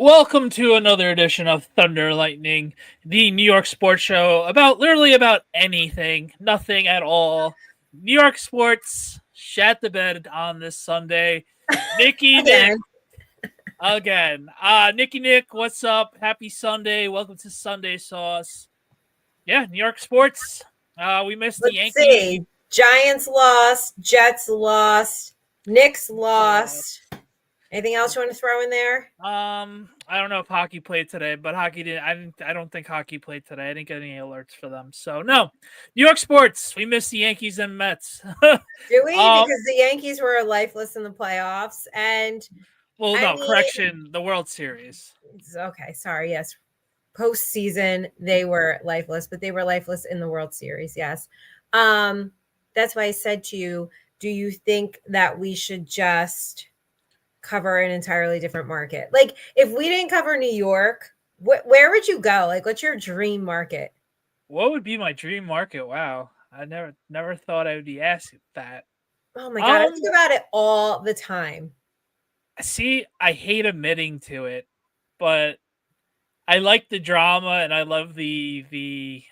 Welcome to another edition of Thunder Lightning, the New York sports show about literally about anything, nothing at all. New York sports, shat the bed on this Sunday. Nikki Nick Again. again. Nikki Nick, what's up? Happy Sunday. Welcome to Sunday Sauce. Yeah, New York sports. We missed the Let's Yankees. see. Giants lost. Jets lost. Knicks lost. Anything else you want to throw in there? I don't know if hockey played today, but hockey didn't. I don't think hockey played today. I didn't get any alerts for them. So no, New York sports. We missed the Yankees and Mets. Do we? Because the Yankees were lifeless in the playoffs, and correction. The World Series. Okay, sorry. Yes, postseason they were lifeless, but they were lifeless in the World Series. Yes, that's why I said to you, do you think that we should just cover an entirely different market? Like, if we didn't cover New York, where would you go? Like, what's your dream market? What would be my dream market? Wow, I never thought I would be asked that. Oh my god, I think about it all the time. See, I hate admitting to it, but I like the drama and I love the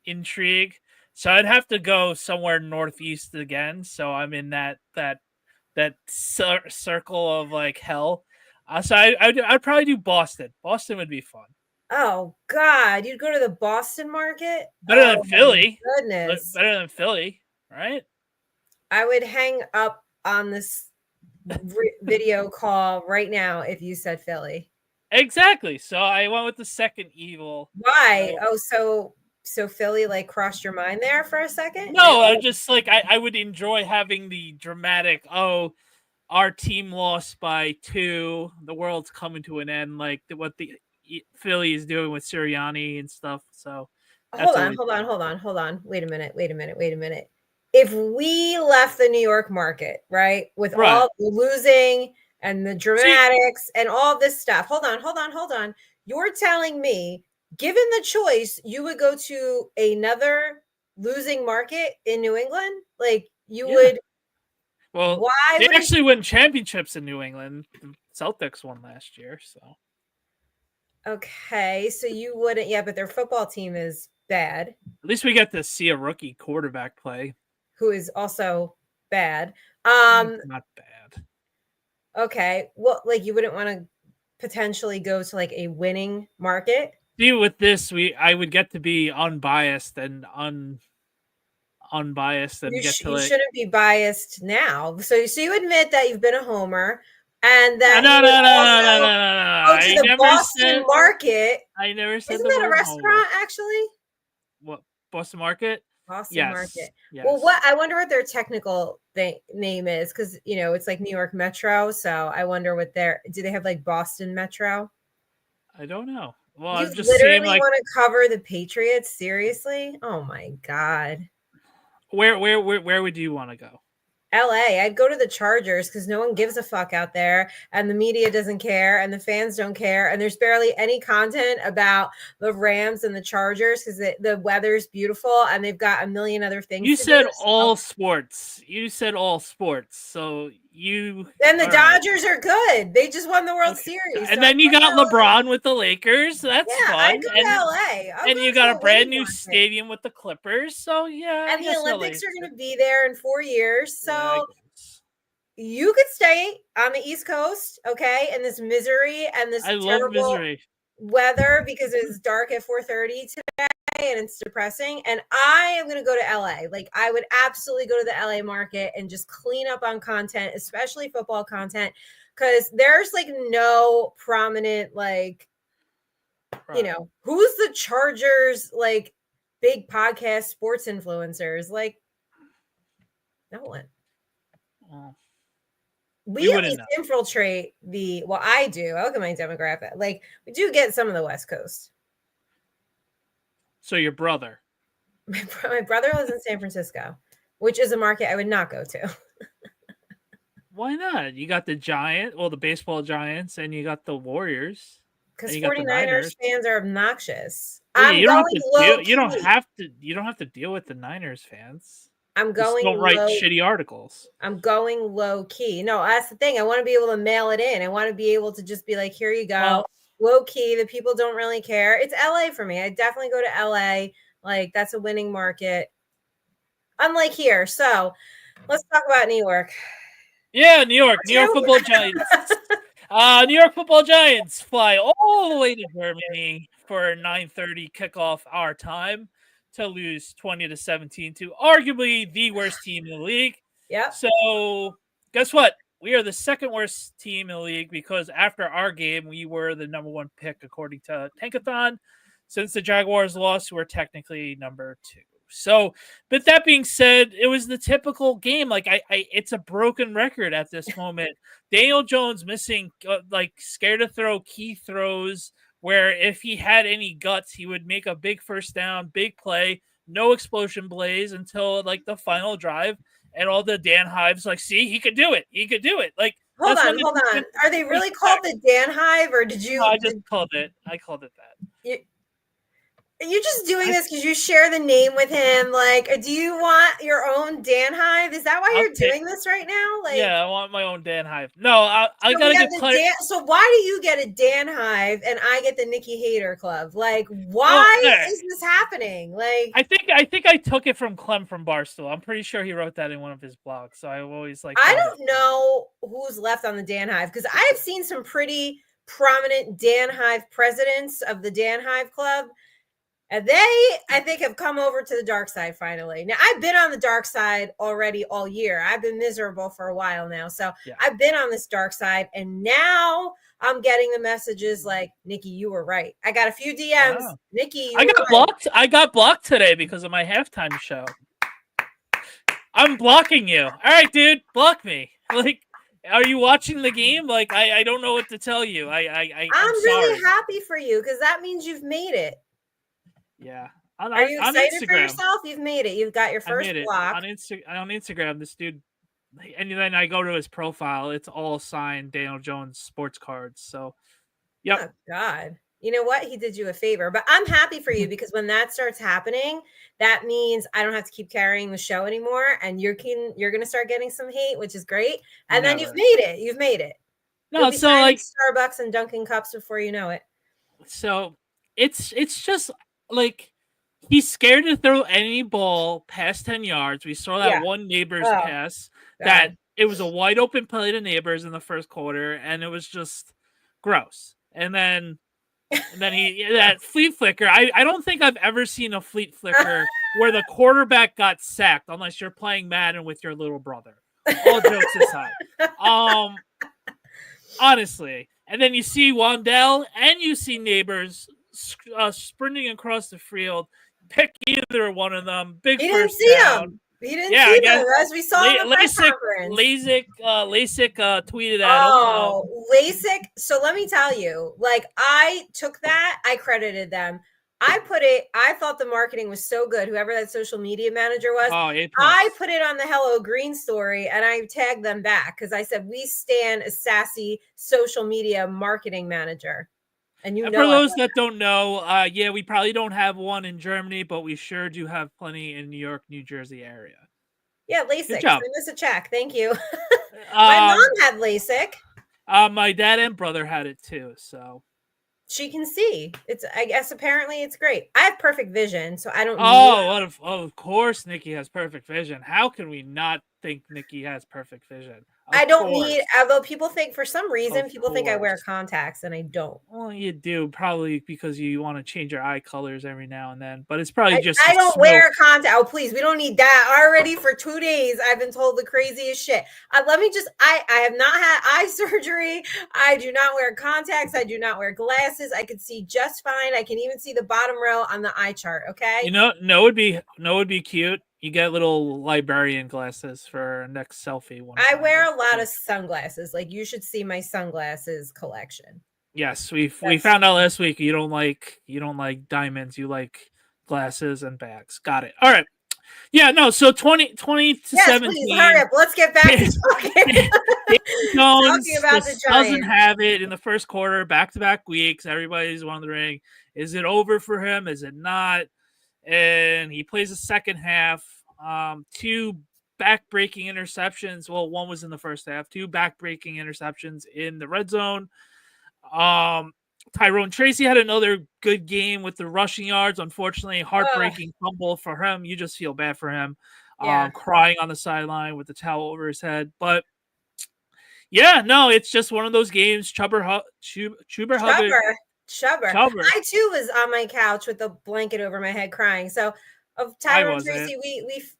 intrigue. So I'd have to go somewhere northeast again. So I'm in that circle of like hell. So I'd probably do Boston. Boston would be fun. Oh God, you'd go to the Boston market? Better than Philly. Goodness. Better than Philly, right? I would hang up on this video call right now if you said Philly. Exactly. So I went with the second evil. Why? So Philly like crossed your mind there for a second? No, I just like I would enjoy having the dramatic, our team lost by 2, the world's coming to an end, like what the Philly is doing with Sirianni and stuff. So hold on. Wait a minute. If we left the New York market, right, with all the losing and the dramatics and all this stuff, hold on. You're telling me, given the choice, you would go to another losing market in New England? Like, you would? Well, why they actually win championships in New England. The Celtics won last year, so. Okay, so you wouldn't, but their football team is bad. At least we get to see a rookie quarterback play. Who is also bad. Not bad. Okay, well, like, you wouldn't want to potentially go to like a winning market? See, with this, I would get to be unbiased and unbiased and you you shouldn't be biased now. So you admit that you've been a homer and that no. go to the Boston market. I never said. Isn't that a restaurant actually? What, Boston Market? Boston Market. Yes. Well, I wonder what their technical name is, because it's like New York Metro. So I wonder what do they have like Boston Metro? I don't know. Well, you I'm just literally like, want to cover the Patriots? Seriously? Oh my God. Where would you want to go? LA. I'd go to the Chargers because no one gives a fuck out there, and the media doesn't care, and the fans don't care, and there's barely any content about the Rams and the Chargers because the weather's beautiful and they've got a million other things. You said all sports. You said all sports. So you. Then the Dodgers are good. They just won the World Series. And then you got LeBron with the Lakers. That's fun. I'd go to LA. And you got a brand new stadium with the Clippers. So yeah. And the Olympics are going to be there in 4 years. So you could stay on the East Coast, okay, in this misery and this terrible weather because it's dark at 4:30 today and it's depressing. And I am going to go to LA. Like, I would absolutely go to the LA market and just clean up on content, especially football content, because there's like no prominent, like, who's the Chargers, like, big podcast sports influencers? Like, no one. We at least infiltrate I do. I look at my demographic. Like, we do get some of the West Coast. So your brother? My brother lives in San Francisco, which is a market I would not go to. Why not? You got the the baseball Giants, and you got the Warriors. Because 49ers fans are obnoxious. You don't have to deal with the Niners fans. I'm going. Just don't write shitty articles. I'm going low key. No, that's the thing. I want to be able to mail it in. I want to be able to just be like, here you go. low key. The people don't really care. It's LA for me. I definitely go to LA. Like, that's a winning market. Unlike here. So let's talk about New York. Yeah, New York Football Giants. New York Football Giants fly all the way to Germany for a 9:30 kickoff our time to lose 20-17 to arguably the worst team in the league. Yep. So guess what? We are the second worst team in the league because after our game, we were the number 1 pick according to Tankathon. Since the Jaguars lost, we're technically number 2. So, but that being said, it was the typical game. Like it's a broken record at this moment. Daniel Jones missing, scared to throw key throws where if he had any guts, he would make a big first down, big play, no explosion plays until like the final drive. And all the Dan Hives, like, see, he could do it. He could do it. Like, hold on. Are they really called the Dan Hive, or did you? No, I just called it. I called it that. You're just doing this because you share the name with him. Like, do you want your own Dan Hive? Is that why you're doing this right now? Like, yeah, I want my own Dan Hive. No, I gotta get clarity. So why do you get a Dan Hive and I get the Nikki Hater Club? Like, why is this happening? Like, I think I took it from Clem from Barstool. I'm pretty sure he wrote that in one of his blogs. So I've always like. I don't know who's left on the Dan Hive because I have seen some pretty prominent Dan Hive presidents of the Dan Hive Club. And they, I think, have come over to the dark side finally. Now, I've been on the dark side already all year. I've been miserable for a while now. So I've been on this dark side. And now I'm getting the messages like, Nikki, you were right. I got a few DMs. Wow. Nikki, I got blocked. I got blocked today because of my halftime show. I'm blocking you. All right, dude, block me. Like, are you watching the game? Like, I don't know what to tell you. I'm really happy for you because that means you've made it. Yeah. Are you excited for yourself? You've made it. You've got your first block. On Instagram, this dude, and then I go to his profile. It's all signed Daniel Jones sports cards. So, yep. Oh, God. You know what? He did you a favor. But I'm happy for you because when that starts happening, that means I don't have to keep carrying the show anymore. And you're going to start getting some hate, which is great. And then you've made it. You've made it. No, so like Starbucks and Dunkin' Cups before you know it. So it's just like he's scared to throw any ball past 10 yards. We saw that one Neighbors pass that it was a wide open play to Neighbors in the first quarter, and it was just gross. And then he that fleet flicker. I don't think I've ever seen a fleet flicker where the quarterback got sacked unless you're playing Madden with your little brother. All jokes aside. Honestly. And then you see Wandell and you see Neighbors sprinting across the field. Pick either one of them. Big he first didn't down. See him. He didn't see them, as we saw in the press conference. LASIK tweeted at him. Oh, LASIK. So let me tell you, like, I took that. I credited them. I thought the marketing was so good. Whoever that social media manager was, I put it on the Hello Green story and I tagged them back because I said, we stand a sassy social media marketing manager. And for those that don't know, we probably don't have one in Germany, but we sure do have plenty in New York, New Jersey area. Yeah, LASIK. Send us a check. Thank you. My mom had LASIK. My dad and brother had it too, so she can see. I guess apparently it's great. I have perfect vision, so I don't of course Nikki has perfect vision. How can we not think Nikki has perfect vision? I don't need, although people think for some reason, people think I wear contacts and I don't. Well, you do, probably because you want to change your eye colors every now and then, but it's probably just I don't wear contact. Oh, please, we don't need that. Already for 2 days, I've been told the craziest shit. Let me just, I have not had eye surgery. I do not wear contacts. I do not wear glasses. I can see just fine. I can even see the bottom row on the eye chart, okay? You know, no would be cute. You get little librarian glasses for next selfie. I wear a lot of sunglasses. Like, you should see my sunglasses collection. Yes, we found out last week you don't like diamonds. You like glasses and bags. Got it. All right. Yeah, no. So 20 to 17. Please, hurry up. Let's get back to talking. Jones about the Giants. Doesn't have it in the first quarter. Back-to-back weeks. Everybody's wondering, is it over for him? Is it not? And he plays the second half. 2 back-breaking interceptions. Well, one was in the first half. 2 back-breaking interceptions in the red zone. Tyrone Tracy had another good game with the rushing yards. Unfortunately, heartbreaking fumble for him. You just feel bad for him, Yeah. crying on the sideline with the towel over his head. But yeah, no, it's just one of those games. Chuber Hubbard. Chubber. I too was on my couch with a blanket over my head crying. So of Tyrone Tracy,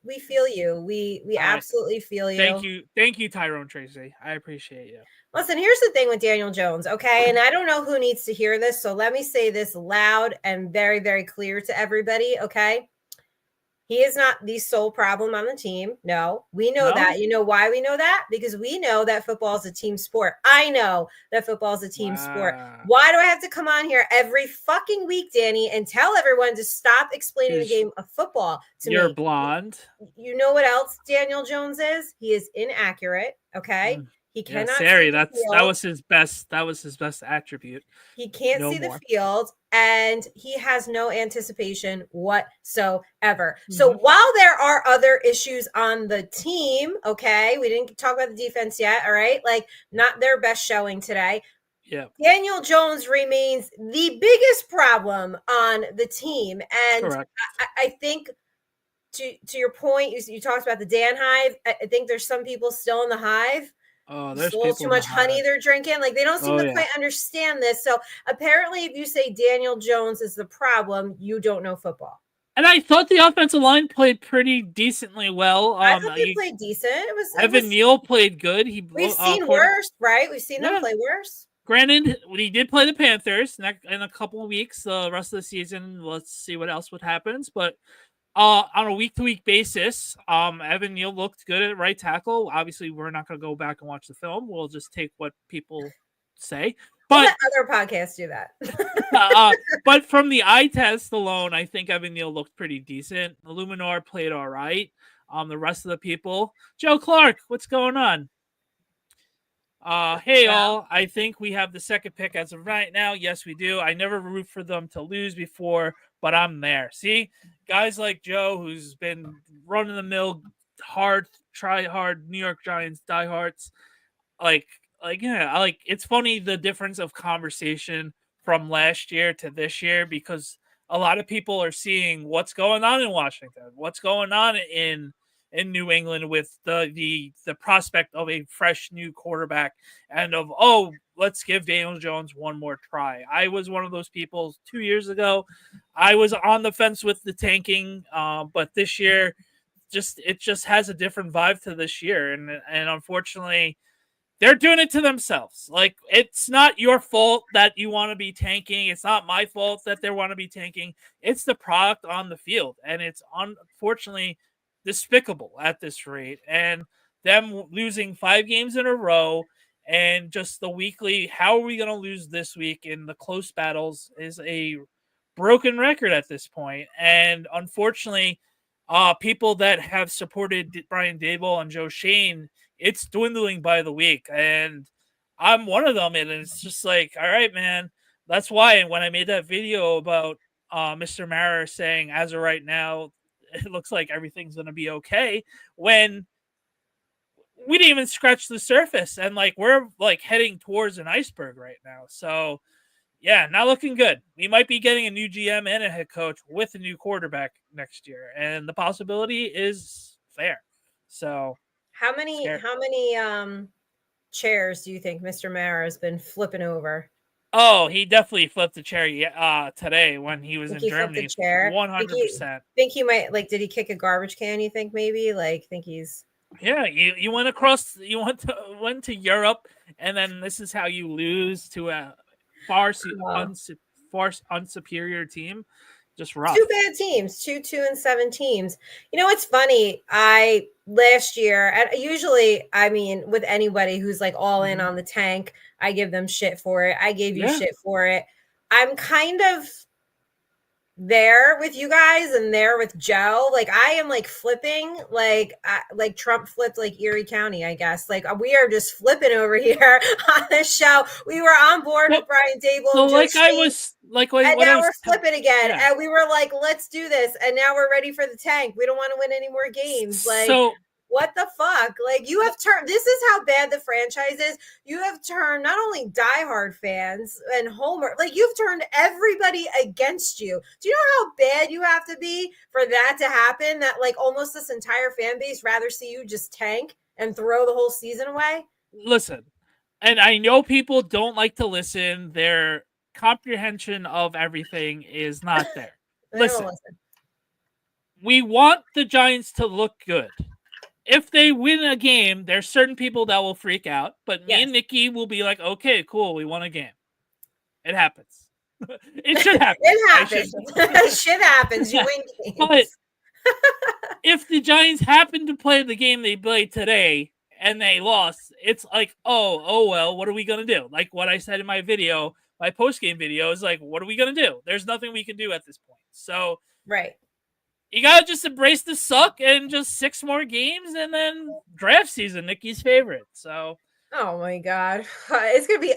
we feel you. We absolutely feel you. Thank you, Tyrone Tracy. I appreciate you. Listen, here's the thing with Daniel Jones, okay? And I don't know who needs to hear this, so let me say this loud and very, very clear to everybody, okay? He is not the sole problem on the team. No, we know that. You know why we know that? Because we know that football is a team sport. I know that football is a team sport. Why do I have to come on here every fucking week, Danny, and tell everyone to stop explaining the game of football to me? You're blonde. You know what else Daniel Jones is? He is inaccurate, okay? He cannot see the field. That was his best attribute. He can't see the field, and he has no anticipation whatsoever. So while there are other issues on the team, okay, we didn't talk about the defense yet, all right? Like, not their best showing today. Yeah. Daniel Jones remains the biggest problem on the team. And I think to your point, you talked about the Dan Hive. I think there's some people still in the hive. Oh, there's a little too much honey they're drinking. Like, they don't seem to quite understand this. So apparently, if you say Daniel Jones is the problem, you don't know football. And I thought the offensive line played pretty decently well. I thought they played decent. Evan Neal played good. We've seen worse, right? We've seen them play worse. Granted, he did play the Panthers in a couple of weeks. The rest of the season, let's see what happens. But on a week-to-week basis, Evan Neal looked good at right tackle. Obviously, we're not going to go back and watch the film. We'll just take what people say. But other podcasts do that. but from the eye test alone, I think Evan Neal looked pretty decent. Illuminor played all right. The rest of the people, Joe Clark, what's going on? Hey all, I think we have the second pick as of right now. Yes, we do. I never root for them to lose before, but I'm there. See, guys like Joe, who's been running the mill, try hard New York Giants diehards, it's funny the difference of conversation from last year to this year, because a lot of people are seeing what's going on in Washington, what's going on in New England with the prospect of a fresh new quarterback and of, let's give Daniel Jones one more try. I was one of those people 2 years ago. I was on the fence with the tanking, but this year it just has a different vibe to this year, and unfortunately they're doing it to themselves. Like, it's not your fault that you want to be tanking. It's not my fault that they want to be tanking. It's the product on the field, and it's unfortunately despicable at this rate. And them losing 5 games in a row, and just the weekly, how are we going to lose this week in the close battles, is a broken record at this point. And unfortunately, people that have supported Brian Daboll and Joe Shane, it's dwindling by the week, and I'm one of them. And it's just like, all right, man. That's why when I made that video about Mr. Mara saying, as of right now, it looks like everything's going to be okay, when we didn't even scratch the surface, and we're heading towards an iceberg right now. So yeah, not looking good. We might be getting a new GM and a head coach with a new quarterback next year, and the possibility is there. So how many chairs do you think Mr. Mara has been flipping over? Oh, he definitely flipped the chair today when he was in Germany. 100%. Think he might, did he kick a garbage can, you think, maybe? Think he's... Yeah, you went went to Europe, and then this is how you lose to a far unsuperior team. Just rough. 2 bad teams, 2-7 teams. You know, it's funny. Last year, and usually, I mean, with anybody who's all in on the tank, I give them shit for it. I gave you shit for it. I'm kind of there with you guys and there with Joe. I am flipping, like Trump flipped Erie County, I guess. We are just flipping over here on this show. We were on board with Brian Daboll. So and now we're flipping again. Yeah. And we were like, let's do this. And now we're ready for the tank. We don't want to win any more games. what the fuck? Like, you have turned, this is how bad the franchise is. You have turned not only diehard fans and Homer, like, you've turned everybody against you. Do you know how bad you have to be for that to happen? That, like, almost this entire fan base rather see you just tank and throw the whole season away? Listen, and I know people don't like to listen. Their comprehension of everything is not there. Listen, we want the Giants to look good. If they win a game, there's certain people that will freak out, but me and Nikki will be like, okay, cool, we won a game. It happens. It should happen. It happens. Shit happens. You win games. But if the Giants happen to play the game they played today and they lost, it's like, oh well, what are we gonna do? Like what I said in my video, my post-game video is like, what are we gonna do? There's nothing we can do at this point. So right. You gotta just embrace the suck and just 6 more games and then draft season, Nikki's favorite. So oh my God. It's going to be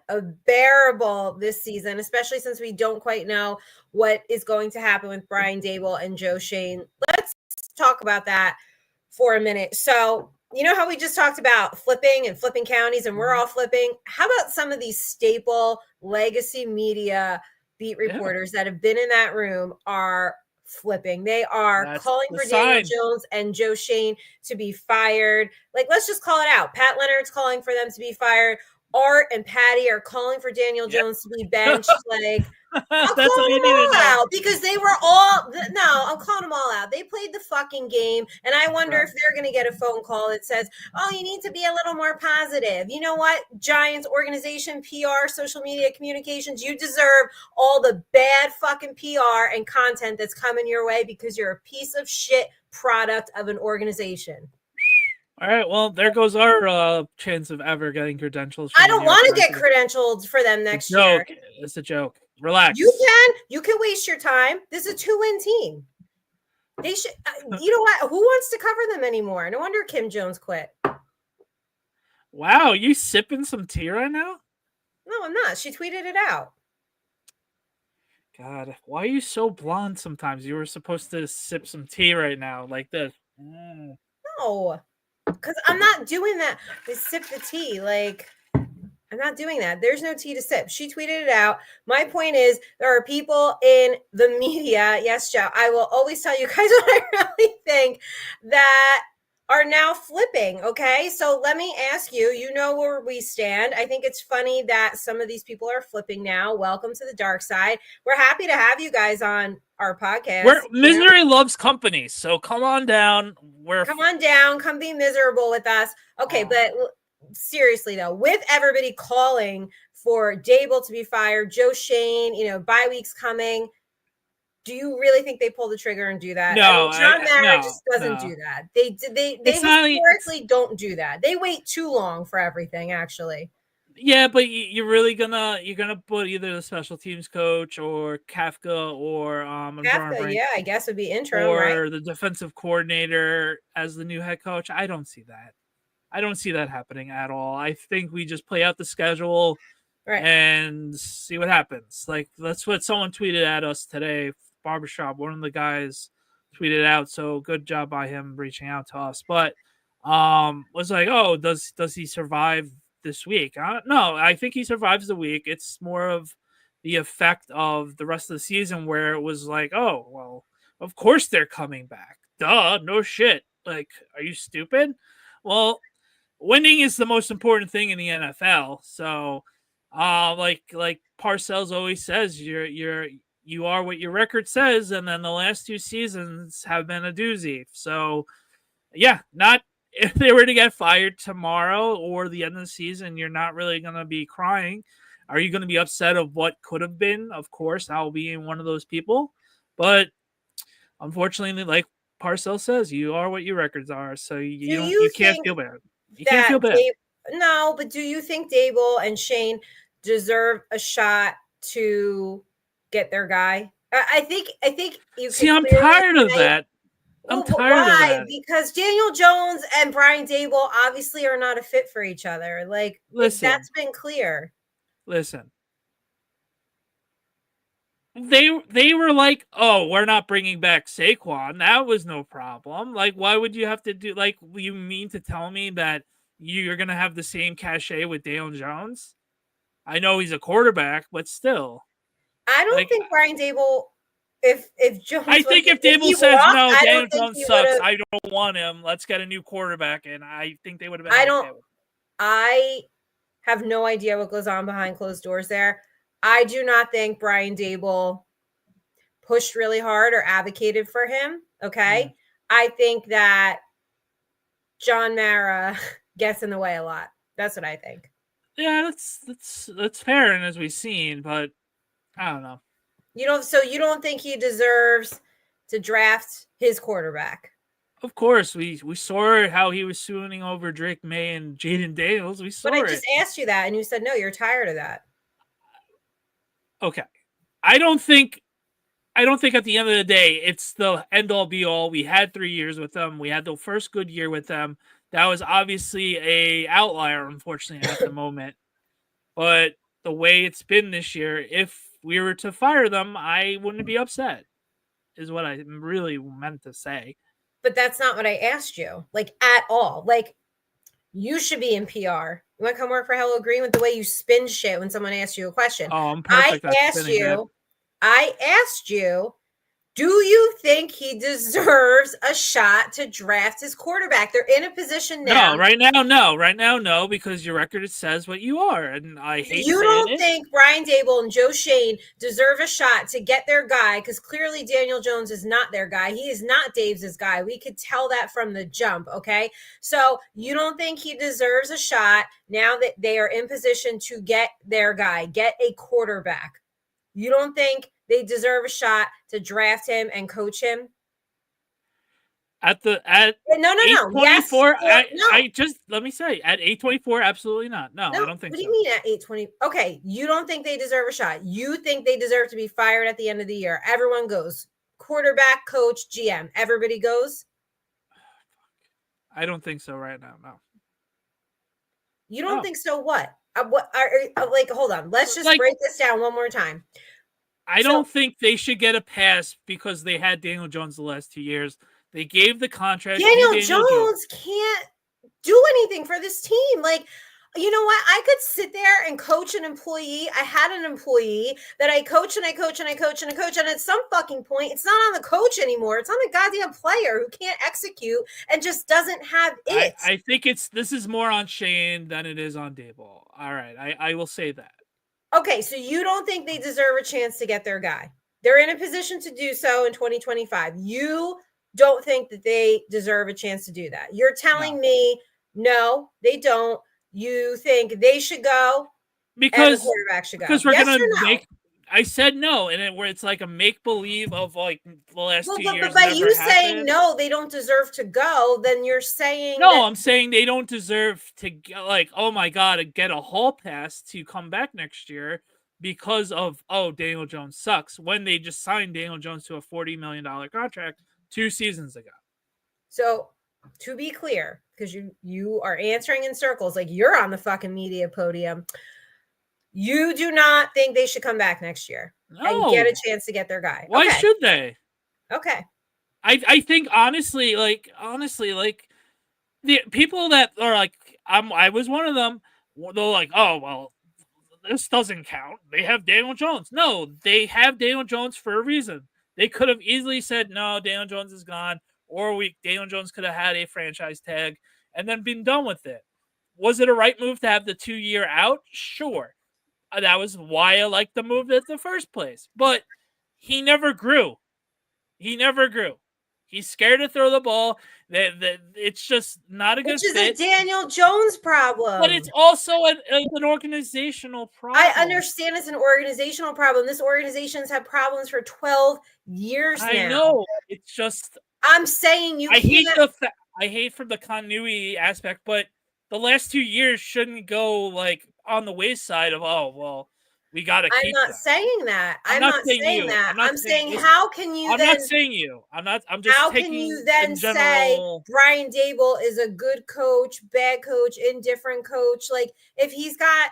unbearable this season, especially since we don't quite know what is going to happen with Brian Daboll and Joe Schoen. Let's talk about that for a minute. So, you know how we just talked about flipping and flipping counties and we're all flipping? How about some of these staple legacy media beat reporters that have been in that room are flipping? They are calling for Daniel Jones and Joe Schoen to be fired. Like, let's just call it out. Pat Leonard's calling for them to be fired. Art and Patty are calling for Daniel Jones to be benched. Like, I'll that's call all you them need all to know. out because they were all, no, I'm calling them all out. They played the fucking game. And I wonder if they're going to get a phone call that says, oh, you need to be a little more positive. You know what? Giants organization, PR, social media communications, you deserve all the bad fucking PR and content that's coming your way because you're a piece of shit product of an organization. All right, well, there goes our chance of ever getting credentials. I don't want to get credentialed for them next year. It's a joke. Relax. You can waste your time. This is a 2-win team. They should, you know what? Who wants to cover them anymore? No wonder Kim Jones quit. Wow, you sipping some tea right now? No, I'm not. She tweeted it out. God, why are you so blonde sometimes? You were supposed to sip some tea right now, like this. No, because I'm not doing that. I sip the tea. Like, I'm not doing that. There's no tea to sip. She tweeted it out. My point is, there are people in the media. Yes, Joe, I will always tell you guys what I really think, that are now flipping. Okay. So let me ask you, you know where we stand. I think it's funny that some of these people are flipping now. Welcome to the dark side. We're happy to have you guys on our podcast. Misery loves company. So come on down. Come on down. Come be miserable with us. Okay. But seriously though, with everybody calling for Daboll to be fired, Joe Schoen, bye week's coming, do you really think they pull the trigger and do that? No, John Mara just doesn't do that. They historically don't do that. They wait too long for everything, actually. Yeah, but you're really gonna put either the special teams coach or Kafka or Kafka, yeah, I guess would be interim, or right? the defensive coordinator as the new head coach. I don't see that. I don't see that happening at all. I think we just play out the schedule and see what happens. Like, that's what someone tweeted at us today. Barbershop, one of the guys tweeted out. So good job by him reaching out to us. But was like, oh, does he survive this week? No, I think he survives the week. It's more of the effect of the rest of the season where it was like, oh, well, of course they're coming back. Duh, no shit. Like, are you stupid? Well, winning is the most important thing in the NFL. So, like Parcells always says, you are what your record says, and then the last 2 seasons have been a doozy. So, yeah, not if they were to get fired tomorrow or the end of the season, you're not really gonna be crying. Are you gonna be upset of what could have been? Of course, I'll be one of those people, but unfortunately, like Parcells says, you are what your records are. So you can't feel bad. You can't feel bad. No, but do you think Daboll and Schoen deserve a shot to get their guy? I think you see. I'm tired of that. I'm tired of that. Because Daniel Jones and Brian Daboll obviously are not a fit for each other. Like, that's been clear. Listen. they were like, oh, we're not bringing back Saquon. That was no problem. Like, why would you have to do? Like, you mean to tell me that you're gonna have the same cachet with Daniel Jones? I know he's a quarterback, but still, I don't think Brian Daboll. If Jones, I think if Daboll says no, Daniel Jones sucks. I don't want him. Let's get a new quarterback, and I think they would have been okay with it. I have no idea what goes on behind closed doors there. I do not think Brian Daboll pushed really hard or advocated for him. Okay. I think that John Mara gets in the way a lot. That's what I think. Yeah, that's fair, and as we've seen, but I don't know. So you don't think he deserves to draft his quarterback? Of course, we saw how he was swooning over Drake May and Jaden Daniels. We saw it. But I just asked you that, and you said no. You're tired of that. Okay, I don't think at the end of the day it's the end all be all. We had 3 years with them. We had the first good year with them. That was obviously a outlier, unfortunately, at the moment. But the way it's been this year, if we were to fire them, I wouldn't be upset, is what I really meant to say. But that's not what I asked you, like, at all. Like, you should be in PR. You want to come work for Hello Green with the way you spin shit when someone asks you a question? Oh, I'm perfect. I asked you, do you think he deserves a shot to draft his quarterback? They're in a position now. No, right now, no, because your record says what you are, and I hate. You don't think Brian Daboll and Joe Schoen deserve a shot to get their guy? Because clearly Daniel Jones is not their guy. He is not Dave's guy. We could tell that from the jump. Okay, so you don't think he deserves a shot now that they are in position to get their guy, get a quarterback? You don't think they deserve a shot to draft him and coach him? No. 824, I just let me say at 824, absolutely not. No, I don't think. What do you mean at 820? Okay, you don't think they deserve a shot. You think they deserve to be fired at the end of the year. Everyone goes. Quarterback, coach, GM. Everybody goes. I don't think so right now. No. You don't think so? What? Hold on. Let's just break this down one more time. I don't think they should get a pass because they had Daniel Jones the last 2 years. They gave the contract. Daniel Jones can't do anything for this team. Like, you know what? I could sit there and coach an employee. I had an employee that I coach and I coach and I coach and I coach. And at some fucking point, it's not on the coach anymore. It's on the goddamn player who can't execute and just doesn't have it. I think this is more on Shane than it is on Daboll. All right. I will say that. Okay. So you don't think they deserve a chance to get their guy? They're in a position to do so in 2025. You don't think that they deserve a chance to do that. You're telling me, no, they don't. You think they should go because the quarterback should go? Because we're going to make. I said no, and where it's like a make believe of like the last 2 years. But by you saying no, they don't deserve to go. Then you're saying no. I'm saying they don't deserve to like. Oh my god, get a hall pass to come back next year because of Daniel Jones sucks when they just signed Daniel Jones to a $40 million contract 2 seasons ago. So to be clear, because you are answering in circles like you're on the fucking media podium. You do not think they should come back next year and get a chance to get their guy. Why should they? Okay. I think honestly, the people that are like, I was one of them. They're like, oh well, this doesn't count. They have Daniel Jones. No, they have Daniel Jones for a reason. They could have easily said no, Daniel Jones is gone, or Daniel Jones could have had a franchise tag and then been done with it. Was it a right move to have the 2-year out? Sure. That was why I liked the move in the first place. But he never grew. He's scared to throw the ball. It's just not a good fit. Which is a Daniel Jones problem. But it's also an organizational problem. I understand it's an organizational problem. This organization's had problems for 12 years now. I know. It's just... I'm saying you I hate from the continuity aspect, but the last 2 years shouldn't go like on the wayside of we got to keep. I'm not saying that. I'm not saying that. I'm saying how can you? I'm not saying you. I'm just. How can you then say Brian Daboll is a good coach, bad coach, indifferent coach? Like if he's got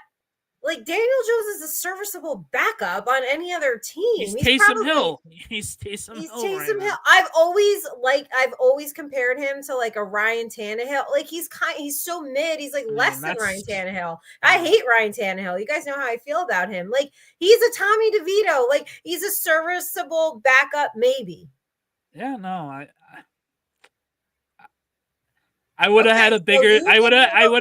Like, Daniel Jones is a serviceable backup on any other team. He's Taysom Hill. He's Taysom Hill right now. I've always compared him to like a Ryan Tannehill. Like, he's so mid. He's like less than Ryan Tannehill. I hate Ryan Tannehill. You guys know how I feel about him. Like, he's a Tommy DeVito. Like, he's a serviceable backup, maybe. Yeah, no, I would have had a bigger. I would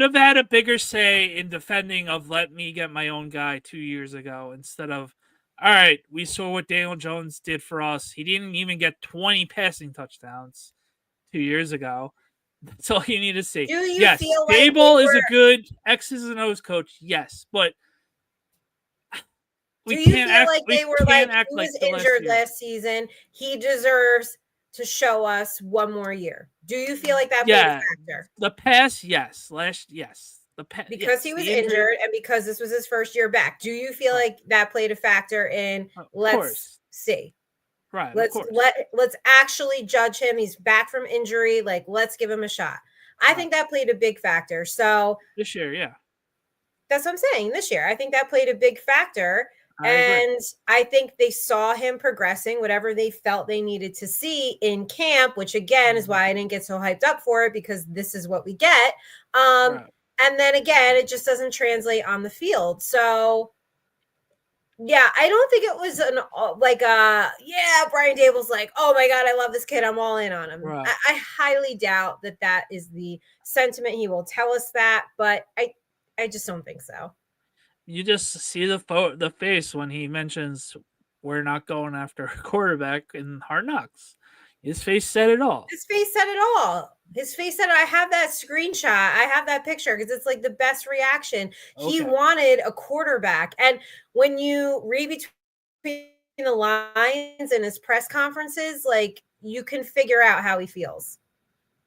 have had a bigger say in defending of let me get my own guy 2 years ago instead of, all right, we saw what Daniel Jones did for us. He didn't even get 20 passing touchdowns 2 years ago. That's all you need to see. Do you yes, feel Dable is a good X's and O's coach. Yes, but do you feel like they were like, he was injured last season? He deserves to show us one more year. Do you feel like that played a factor? The pass, yes. Yes. Because he was injured and because this was his first year back. Do you feel like that played a factor in let's see? Right. Let's actually judge him. He's back from injury. Like, let's give him a shot. I think that played a big factor. So this year, yeah. That's what I'm saying. This year, I think that played a big factor. I think they saw him progressing, whatever they felt they needed to see in camp, which again is why I didn't get so hyped up for it, because this is what we get. And then again, it just doesn't translate on the field. So yeah, I don't think it was Brian Dable's like, oh my God, I love this kid. I'm all in on him. Right. I highly doubt that is the sentiment. He will tell us that, but I just don't think so. You just see the face when he mentions we're not going after a quarterback in Hard Knocks. His face said it all. His face said it all. I have that screenshot. I have that picture because it's like the best reaction. Okay. He wanted a quarterback. And when you read between the lines in his press conferences, like, you can figure out how he feels.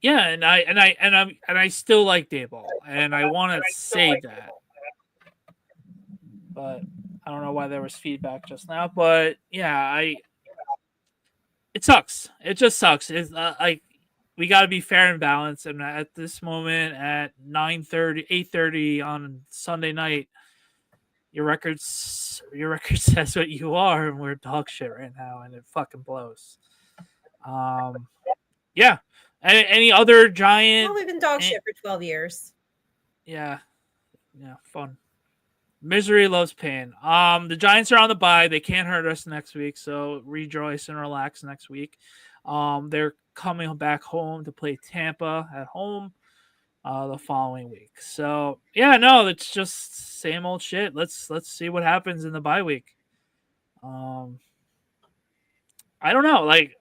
Yeah, and I still like Daboll, and I want to say that. But I don't know why there was feedback just now. But yeah, it sucks. It just sucks. It's like, we got to be fair and balanced. And at this moment, at 9:30, 8:30 on Sunday night, your record says what you are, and we're dog shit right now, and it fucking blows. Yeah. Any other Giant? Well, we've been dog shit for 12 years. Yeah, fun. Misery loves pain. The Giants are on the bye. They can't hurt us next week, so rejoice and relax next week. They're coming back home to play Tampa at home the following week. So yeah, no, it's just same old shit. Let's see what happens in the bye week. I don't know. Like,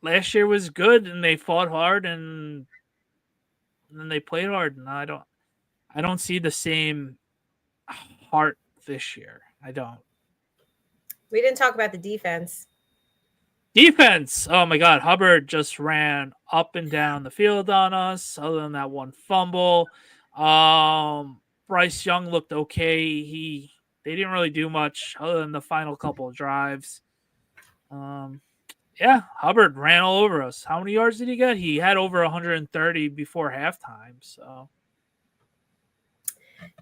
last year was good, and they fought hard, and then they played hard, and I don't see the same heart this year. I don't. We didn't talk about the defense. Oh my God, Hubbard just ran up and down the field on us. Other than that one fumble, Bryce Young looked okay. They didn't really do much other than the final couple of drives. Yeah, Hubbard ran all over us. How many yards did he get? He had over 130 before halftime. So,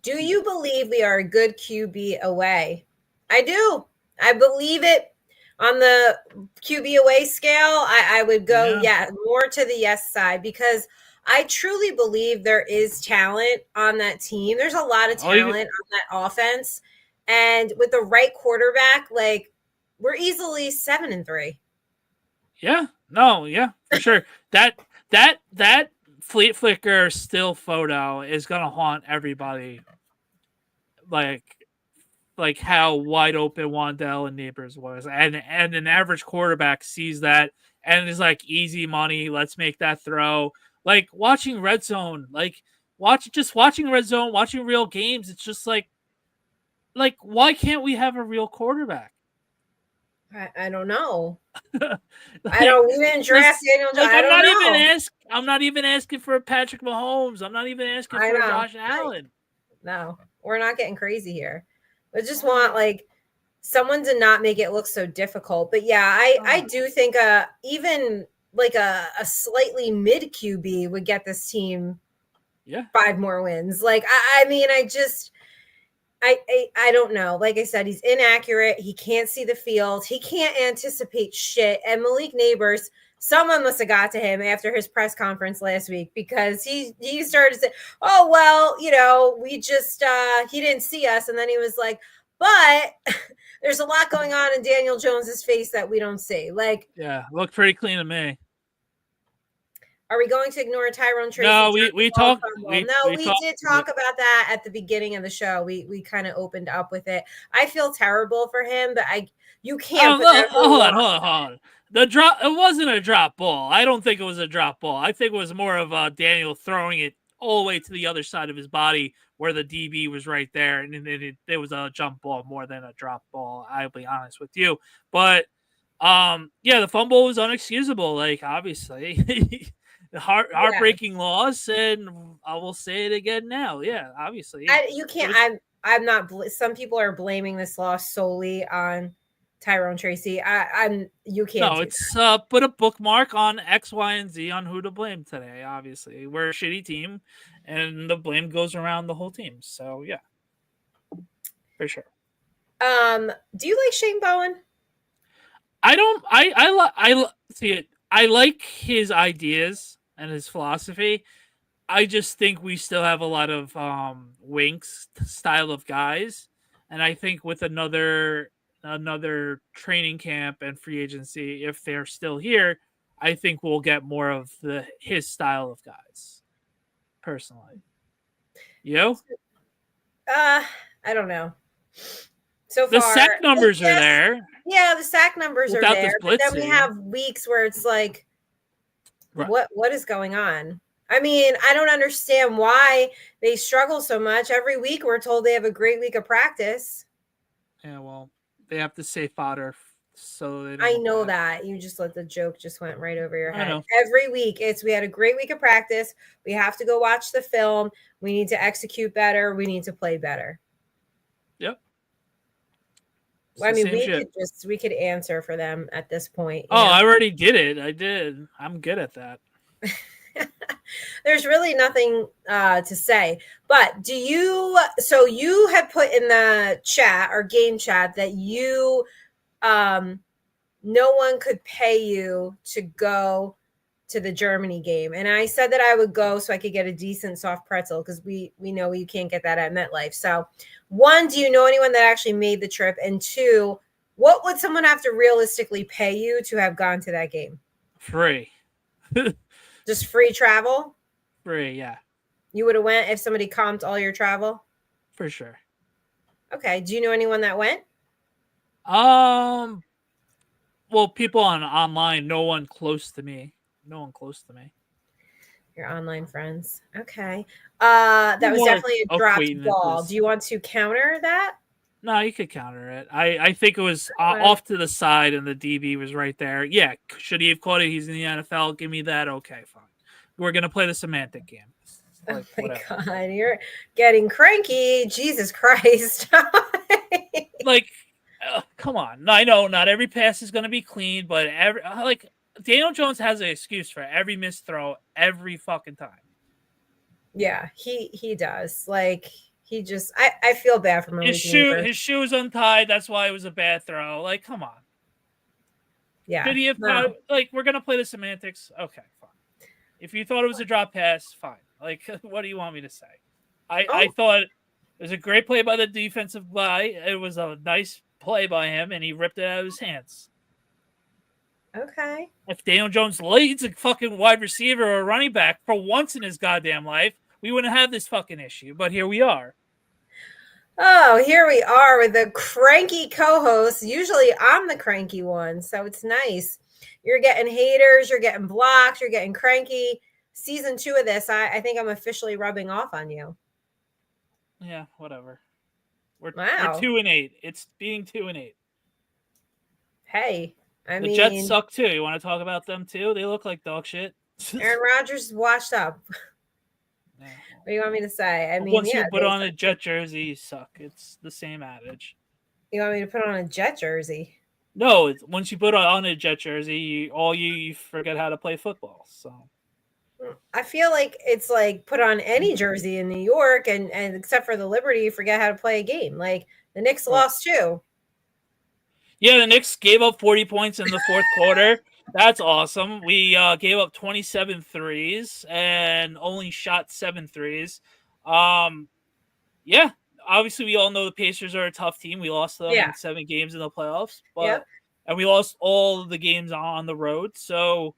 do you believe we are a good QB away? I do. I believe it. On the QB away scale, I would go, more to the yes side, because I truly believe there is talent on that team. There's a lot of talent on that offense. And with the right quarterback, like, we're easily 7-3. Yeah, no, yeah, for sure. That Fleet Flicker still photo is gonna haunt everybody. Like how wide open Wandell and Neighbors was, and an average quarterback sees that and is like, easy money. Let's make that throw. Like, watching Red Zone, watching Red Zone, watching real games. It's just like why can't we have a real quarterback? I don't know. I don't. We didn't draft Daniel Jones. I'm not even asking for a Patrick Mahomes. I'm not even asking for Josh Allen. No, we're not getting crazy here. I just want, like, someone to not make it look so difficult. But yeah, I do think even like a slightly mid QB would get this team 5 more wins. Like, I mean, I don't know. Like I said, he's inaccurate. He can't see the field. He can't anticipate shit. And Malik Neighbors, someone must have got to him after his press conference last week because he started to say, "Oh well, we just he didn't see us," and then he was like, "But there's a lot going on in Daniel Jones's face that we don't see." Like, yeah, looked pretty clean to me. Are we going to ignore Tyrone Tracy? No, we talked. No, we did talk about that at the beginning of the show. We kind of opened up with it. I feel terrible for him, but you can't. Hold on. The drop. It wasn't a drop ball. I don't think it was a drop ball. I think it was more of Daniel throwing it all the way to the other side of his body where the DB was right there, and it was a jump ball more than a drop ball. I'll be honest with you, but yeah, the fumble was unexcusable. Like obviously. Heartbreaking loss, and I will say it again now. Yeah, obviously. You can't. I'm not. Some people are blaming this loss solely on Tyrone Tracy. You can't. No, it's put a bookmark on X, Y, and Z on who to blame today. Obviously, we're a shitty team, and the blame goes around the whole team. So yeah, for sure. Do you like Shane Bowen? I don't. I see it. I like his ideas and his philosophy. I just think we still have a lot of Winks style of guys, and I think with another training camp and free agency, if they're still here, I think we'll get more of his style of guys. Personally, I don't know. So the sack numbers are there. Yeah, the sack numbers are there. But then we have weeks where it's like, right. What is going on? I mean, I don't understand why they struggle so much. Every week we're told they have a great week of practice. Yeah, well, they have to say fodder, so they don't. I know that. You just let the joke just went right over your head. Every week we had a great week of practice. We have to go watch the film. We need to execute better. We need to play better. Yep. I mean, we could answer for them at this point. I already did it. I did. I'm good at that. There's really nothing to say. But you had put in the chat or game chat that you no one could pay you to go to the Germany game. And I said that I would go so I could get a decent soft pretzel because we know you can't get that at MetLife. So, one, do you know anyone that actually made the trip? And two, what would someone have to realistically pay you to have gone to that game? Free. Just free travel? Free, yeah. You would have went if somebody comped all your travel? For sure. Okay. Do you know anyone that went? Well, people online, no one close to me. Your online friends. Okay. That was definitely a dropped ball. Do you want to counter that? No, you could counter it. I think it was off to the side and the DB was right there. Yeah, should he have caught it? He's in the NFL. Give me that. Okay, fine. We're going to play the semantic game. Like, oh my God, you're getting cranky. Jesus Christ. Come on. I know not every pass is going to be clean, but Daniel Jones has an excuse for every missed throw every fucking time. Yeah, he does. He just I feel bad for him. His shoe's untied. That's why it was a bad throw. Come on. Yeah. Did he have we're gonna play the semantics? Okay, fine. If you thought it was a drop pass, fine. What do you want me to say? I thought it was a great play by the defensive guy. It was a nice play by him, and he ripped it out of his hands. Okay. If Daniel Jones leads a fucking wide receiver or a running back for once in his goddamn life, we wouldn't have this fucking issue. But here we are. Oh, here we are with the cranky co-host. Usually I'm the cranky one, so it's nice. You're getting haters, you're getting blocked, you're getting cranky. Season 2 of this, I think I'm officially rubbing off on you. Yeah, whatever. We're 2-8. It's being 2-8. Hey, the Jets suck too. You want to talk about them too? They look like dog shit. Aaron Rodgers is washed up. Yeah. What do you want me to say? Once you put on a Jet jersey, you suck. It's the same adage. You want me to put on a Jet jersey? No, once you put on a Jet jersey, you forget how to play football. So. I feel like it's like put on any jersey in New York, and except for the Liberty, you forget how to play a game. Like the Knicks Right. lost too. Yeah, the Knicks gave up 40 points in the fourth quarter. That's awesome. We gave up 27 threes and only shot 7 threes. Um, yeah, obviously we all know the Pacers are a tough team. We lost them Yeah. in 7 games in the playoffs, Yep. and we lost all the games on the road. So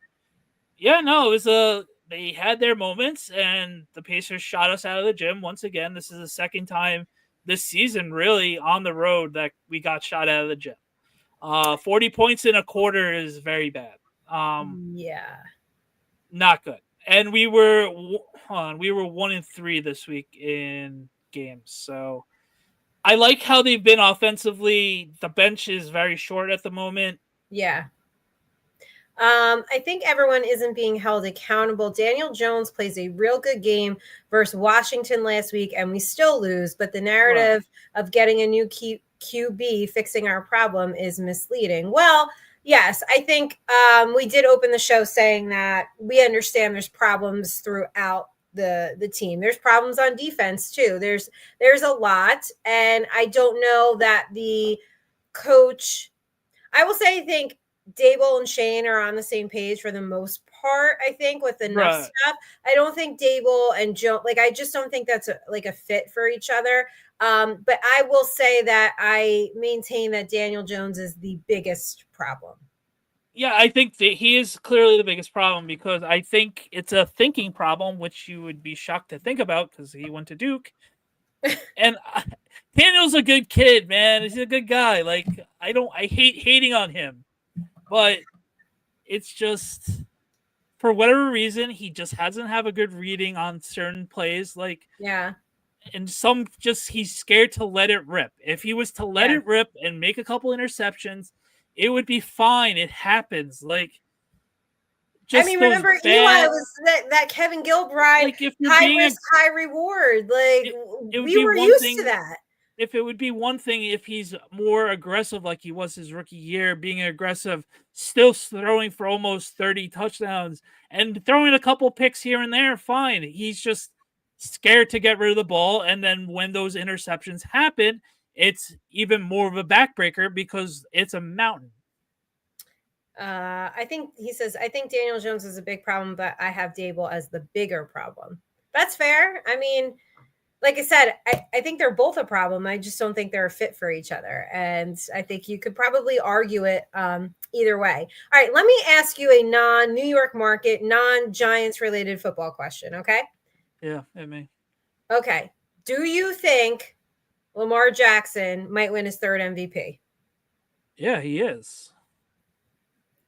yeah, no, it was they had their moments, and the Pacers shot us out of the gym once again. This is the second time this season, really, on the road that we got shot out of the gym. 40 points in a quarter is very bad. Yeah. Not good. And we were 1-3 this week in games. So I like how they've been offensively. The bench is very short at the moment. Yeah. I think everyone isn't being held accountable. Daniel Jones plays a real good game versus Washington last week, and we still lose. But the narrative of getting a new QB fixing our problem is misleading. Well, yes, I think we did open the show saying that we understand there's problems throughout the team. There's problems on defense too. There's a lot, and I don't know that the coach. I will say, I think Dable and Shane are on the same page for the most part. I think with enough stuff. I don't think Dable and Joe, like, I just don't think that's a fit for each other. But I will say that I maintain that Daniel Jones is the biggest problem. Yeah, I think that he is clearly the biggest problem because I think it's a thinking problem, which you would be shocked to think about because he went to Duke. And Daniel's a good kid, man. He's a good guy. Like I hate hating on him, but it's just for whatever reason he just hasn't have a good reading on certain plays. Like yeah, and some just he's scared to let it rip. If he was to let it rip and make a couple interceptions, it would be fine. It happens. Like I mean, remember Eli was that Kevin Gilbride, like if high risk, high reward. Like we were used to that. If it would be one thing if he's more aggressive like he was his rookie year, being aggressive, still throwing for almost 30 touchdowns and throwing a couple picks here and there, fine. He's just scared to get rid of the ball. And then when those interceptions happen, it's even more of a backbreaker because it's a mountain. I think he says, I think Daniel Jones is a big problem, but I have Dable as the bigger problem. That's fair. I mean, like I said, I think they're both a problem. I just don't think they're a fit for each other. And I think you could probably argue it either way. All right, let me ask you a non-New York market, non-Giants related football question, okay? Yeah, I mean. Okay. Do you think Lamar Jackson might win his third MVP? Yeah, he is.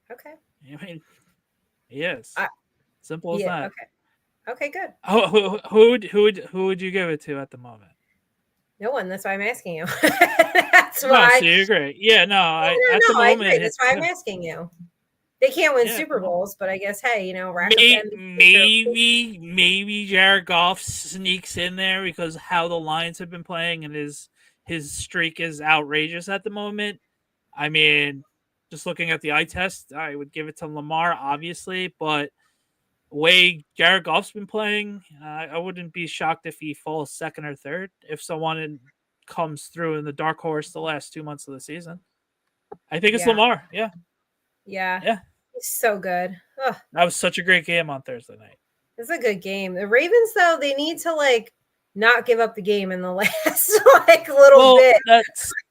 Okay. I mean, he is. Simple as that. Okay. Okay, good. Who would you give it to at the moment? No one. That's why I'm asking you. That's why. No, so you agree? Yeah, no. I agree. That's why I'm asking you. They can't win Super Bowls, but I guess hey, maybe Jared Goff sneaks in there because how the Lions have been playing and his streak is outrageous at the moment. I mean, just looking at the eye test, I would give it to Lamar, obviously, but the way Jared Goff's been playing, I wouldn't be shocked if he falls second or third if someone comes through in the dark horse the last 2 months of the season. I think it's Lamar. Yeah. Yeah. He's so good. Ugh. That was such a great game on Thursday night. It's a good game. The Ravens, though, they need to not give up the game in the last little bit.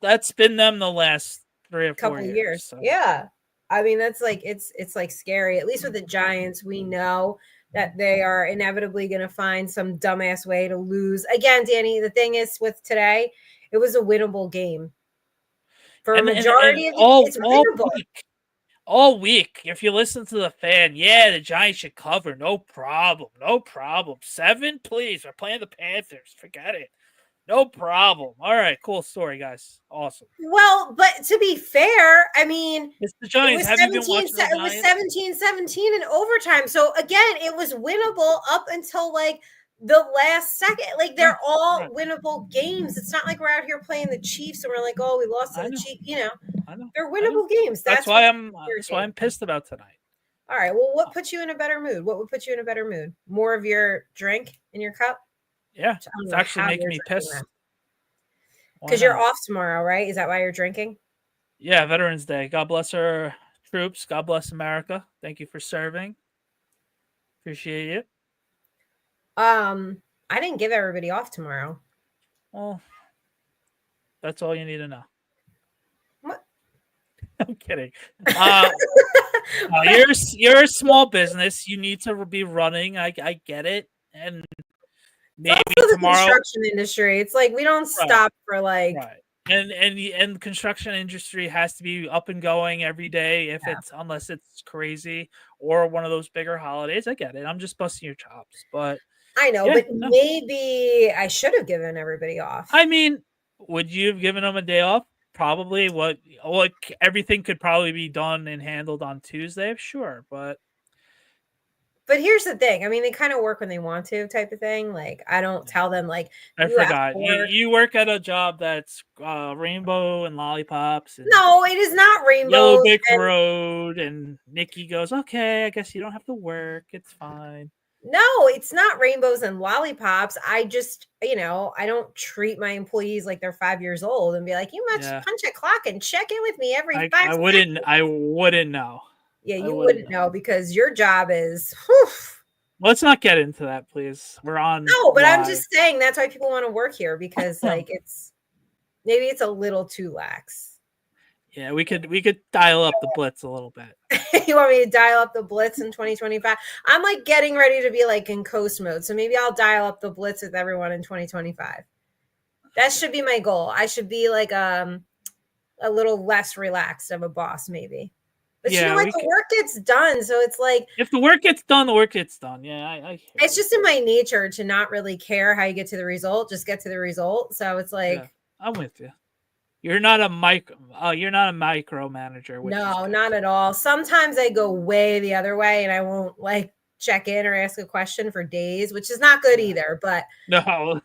That's been them the last 3 or 4 years. So. Yeah. I mean, that's it's scary. At least with the Giants, we know that they are inevitably going to find some dumbass way to lose. Again, Danny, the thing is with today, it was a winnable game. For a majority of it's winnable. All week, if you listen to the fan, the Giants should cover. No problem. 7, please. We're playing the Panthers. Forget it. No problem. All right, cool story, guys. Awesome. Well, but to be fair, I mean, it's the Giants. It was 17-17 in overtime. So again, it was winnable up until the last second. They're all winnable games. It's not like we're out here playing the Chiefs and we're like, oh, we lost to the Chiefs. I know. They're winnable games. That's why I'm pissed about tonight. All right. Well, what puts you in a better mood? What would put you in a better mood? More of your drink in your cup? Yeah, it's actually making me pissed. Because you're off tomorrow, right? Is that why you're drinking? Yeah, Veterans Day. God bless our troops. God bless America. Thank you for serving. Appreciate it. I didn't give everybody off tomorrow. Well, that's all you need to know. What? I'm kidding. You're a small business. You need to be running. I get it, and maybe tomorrow. The construction industry. It's like we don't stop for like. Right. And the construction industry has to be up and going every day if it's unless it's crazy or one of those bigger holidays. I get it. I'm just busting your chops, but I know, but maybe I should have given everybody off. I mean, would you have given them a day off? Probably. What everything could probably be done and handled on Tuesday, sure, but here's the thing. I mean, they kind of work when they want to, type of thing. Like, I don't tell them like. I forgot. You work at a job that's rainbow and lollipops. And no, it is not rainbow. Yellow Brick Road, and Nikki goes, "Okay, I guess you don't have to work. It's fine." No, it's not rainbows and lollipops. I just, I don't treat my employees like they're 5 years old and be like, you must punch a clock and check in with me every 5 seconds. I wouldn't know. Yeah, you wouldn't know because your job is. Whew. Let's not get into that, please. We're on. No, but live. I'm just saying that's why people want to work here because like maybe it's a little too lax. Yeah, we could dial up the blitz a little bit. You want me to dial up the blitz in 2025? I'm like getting ready to be like in coast mode. So maybe I'll dial up the blitz with everyone in 2025. That should be my goal. I should be like a little less relaxed of a boss maybe. But you know what? The work gets done. So it's like if the work gets done, the work gets done. Yeah, it's just in my nature to not really care how you get to the result. Just get to the result. So it's like I'm with you. You're not a micromanager. No, not at all. Sometimes I go way the other way and I won't like check in or ask a question for days, which is not good either. But no,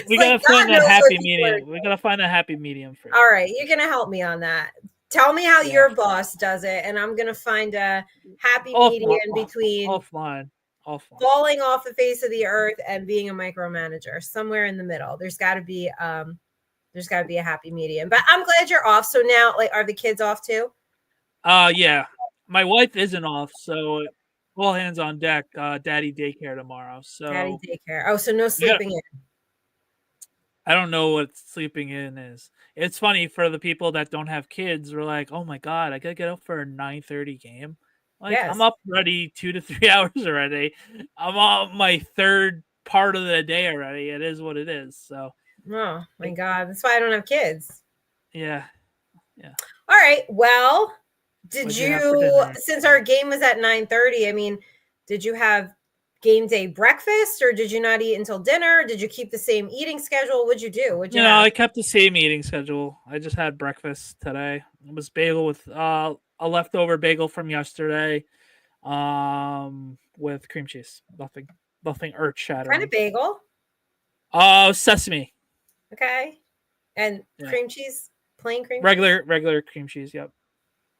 we gotta find a happy medium. We gotta find a happy medium for you. All right, you're gonna help me on that. Tell me how your boss does it, and I'm gonna find a happy medium between offline. Falling off the face of the earth and being a micromanager, somewhere in the middle. There's got to be a happy medium. But I'm glad you're off. So now, like, are the kids off too? Yeah. My wife isn't off, so all hands on deck. Daddy daycare tomorrow. So daddy daycare. Oh, so no sleeping in. I don't know what sleeping in is. It's funny for the people that don't have kids. We're like, oh my god, I gotta get up for a 9:30 game. Like I'm up already 2 to 3 hours already. I'm on my third part of the day already. It is what it is. So oh my god, that's why I don't have kids. Yeah. All right. Well, did you since our game was at 9:30, I mean, did you have game day breakfast or did you not eat until dinner? Did you keep the same eating schedule? What'd you do? I kept the same eating schedule. I just had breakfast today. It was bagel with a leftover bagel from yesterday with cream cheese. Nothing earth shattering. Kind of bagel? Sesame. Okay. And cream cheese? Plain cream cheese? Regular cream cheese, yep.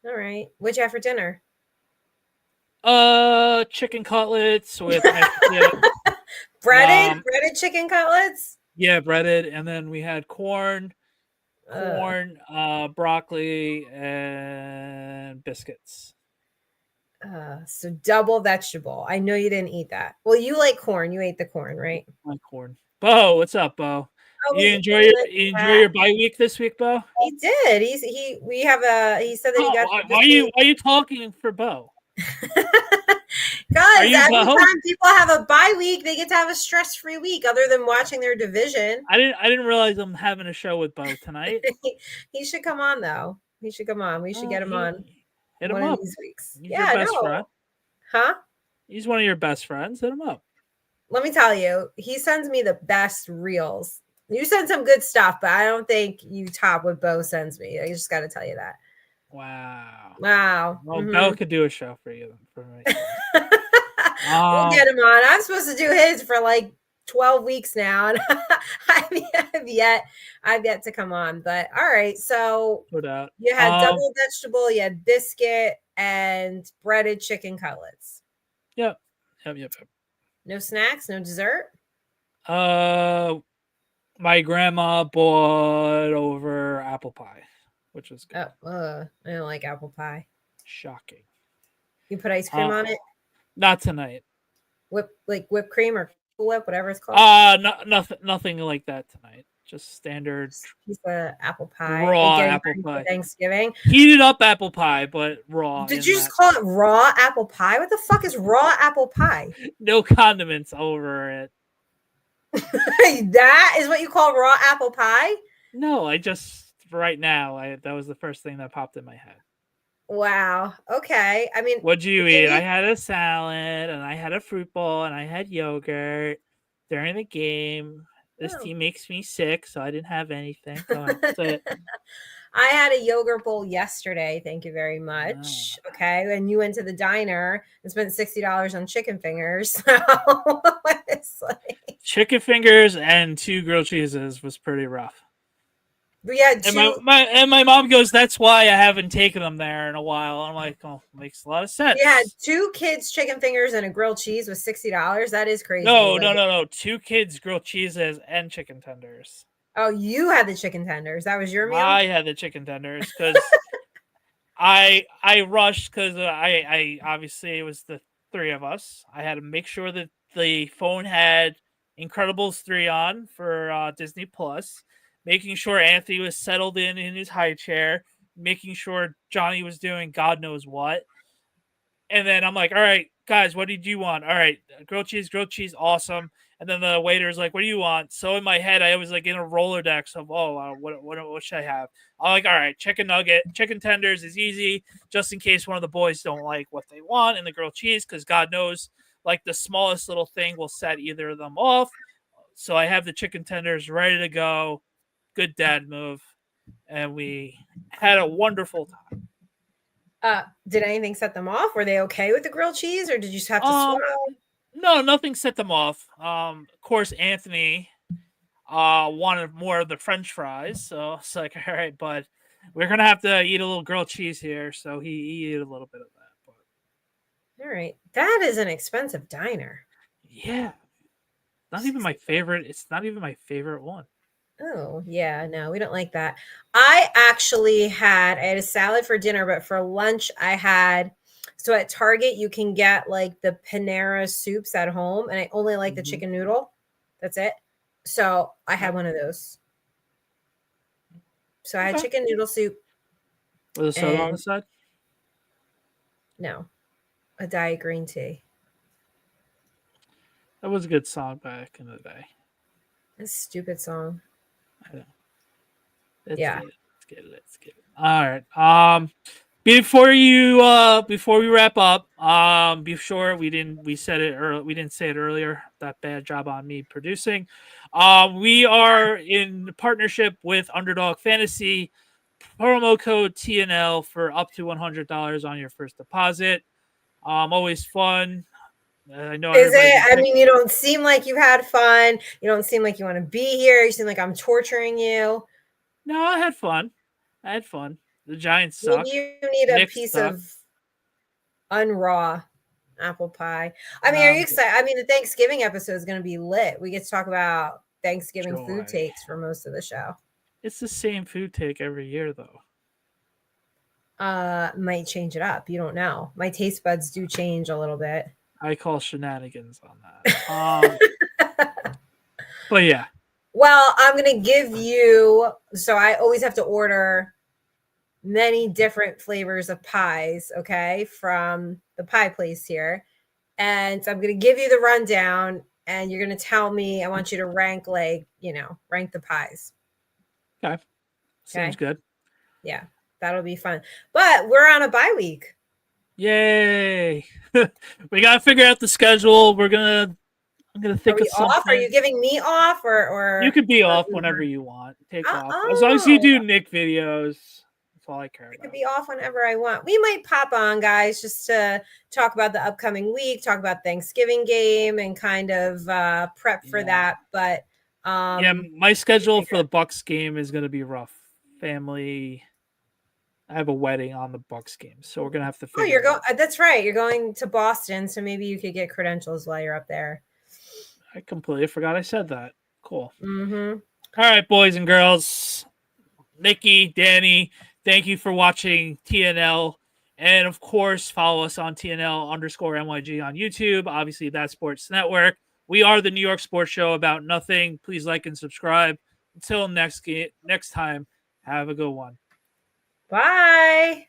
All right. What'd you have for dinner? Chicken cutlets with breaded chicken cutlets? Yeah, breaded, and then we had corn, broccoli, and biscuits. So double vegetable. I know you didn't eat that. Well, you like corn. You ate the corn, right? I like corn. Bo, what's up, Bo? You enjoy your bye week this week, Bo? He did. He said that he got. Why are you talking for Bo? Guys, every time people have a bye week, they get to have a stress-free week other than watching their division. I didn't realize I'm having a show with Bo tonight. He should come on though. He should come on. We should get him on. Hit him up. These weeks. He's your best friend. Huh? He's one of your best friends. Hit him up. Let me tell you, he sends me the best reels. You send some good stuff, but I don't think you top what Bo sends me. I just got to tell you that. Wow. Well, Bo could do a show for you. For me. We'll get him on. I'm supposed to do his for like 12 weeks now, and I've yet to come on. But all right, so you had double vegetable, you had biscuit, and breaded chicken cutlets. Yep. No snacks, no dessert. My grandma bought over apple pie, which was good. I don't like apple pie. Shocking. You put ice cream on it? Not tonight. Whipped cream or Cool Whip, whatever it's called. Nothing like that tonight. Just standard piece of apple pie. Raw apple pie. Thanksgiving. Heated up apple pie, but raw. Did you just call it raw apple pie? What the fuck is raw apple pie? No condiments over it. That is what you call raw apple pie? No, I just right now that was the first thing that popped in my head. Wow. Okay. I mean, what'd you eat? I had a salad and I had a fruit bowl and I had yogurt during the game. This team makes me sick, so I didn't have anything. That's it. I had a yogurt bowl yesterday. Thank you very much. Okay. And you went to the diner and spent $60 on chicken fingers. So chicken fingers and 2 grilled cheeses was pretty rough. But yeah, and my mom goes, that's why I haven't taken them there in a while. I'm like, oh, makes a lot of sense. You had 2 kids chicken fingers and a grilled cheese with $60. That is crazy. No. 2 kids grilled cheeses and chicken tenders. Oh, you had the chicken tenders. That was your meal? I had the chicken tenders because I rushed because I obviously it was the 3 of us. I had to make sure that the phone had Incredibles 3 on for Disney Plus. Making sure Anthony was settled in his high chair, making sure Johnny was doing God knows what. And then I'm like, all right, guys, what did you want? All right, grilled cheese, awesome. And then the waiter's like, what do you want? So in my head, I was like in a Rolodex of, what should I have? I'm like, all right, chicken nugget, chicken tenders is easy, just in case one of the boys don't like what they want in the grilled cheese, because God knows, like the smallest little thing will set either of them off. So I have the chicken tenders ready to go. Good dad move, and we had a wonderful time. Did anything set them off? Were they okay with the grilled cheese, or did you just have to swallow? No, nothing set them off. Of course, Anthony wanted more of the French fries, so it's like, all right, but we're gonna have to eat a little grilled cheese here, so he ate a little bit of that. But... all right, that is an expensive diner. Yeah, not even my favorite. It's not even my favorite one. Oh, yeah, no, we don't like that. I had a salad for dinner, but for lunch so at Target, you can get like the Panera soups at home, and I only like the chicken noodle. That's it. So I had one of those. So I had chicken noodle soup. With a soda on the side? No, a diet green tea. That was a good song back in the day. A stupid song. I know. Let's get it. All right. Before we wrap up, be sure we didn't say it earlier. That bad job on me producing. We are in partnership with Underdog Fantasy. Promo code TNL for up to $100 on your first deposit. Always fun. I know. Is it? I mean, you don't seem like you had fun. You don't seem like you want to be here. You seem like I'm torturing you. No, I had fun. The Giants suck. You need a piece of unraw apple pie. I mean, are you excited? I mean, the Thanksgiving episode is going to be lit. We get to talk about Thanksgiving food takes for most of the show. It's the same food take every year, though. Might change it up. You don't know. My taste buds do change a little bit. I call shenanigans on that. But yeah. Well, I'm going to give you, so I always have to order many different flavors of pies, okay, from the pie place here. And so I'm going to give you the rundown, and you're going to tell me, I want you to rank rank the pies. Okay. Seems good. Yeah, that'll be fun. But we're on a bye week. Yay. We got to figure out the schedule. I'm going to think of something. Off? Are you giving me off or you could be off whenever you want. Take off. As long as you do Nick videos. That's all I care about. I could be off whenever I want. We might pop on, guys, just to talk about the upcoming week, talk about Thanksgiving game, and kind of prep for that. But my schedule for the Bucks game is going to be rough. Family. I have a wedding on the Bucks game, so we're gonna have to figure. Oh, you're going. That's right. You're going to Boston, so maybe you could get credentials while you're up there. I completely forgot I said that. Cool. Mm-hmm. All right, boys and girls. Nikki, Danny, thank you for watching TNL. And of course, follow us on TNL_NYG on YouTube. Obviously, That Sports Network. We are the New York Sports Show about nothing. Please like and subscribe. Until next time, have a good one. Bye.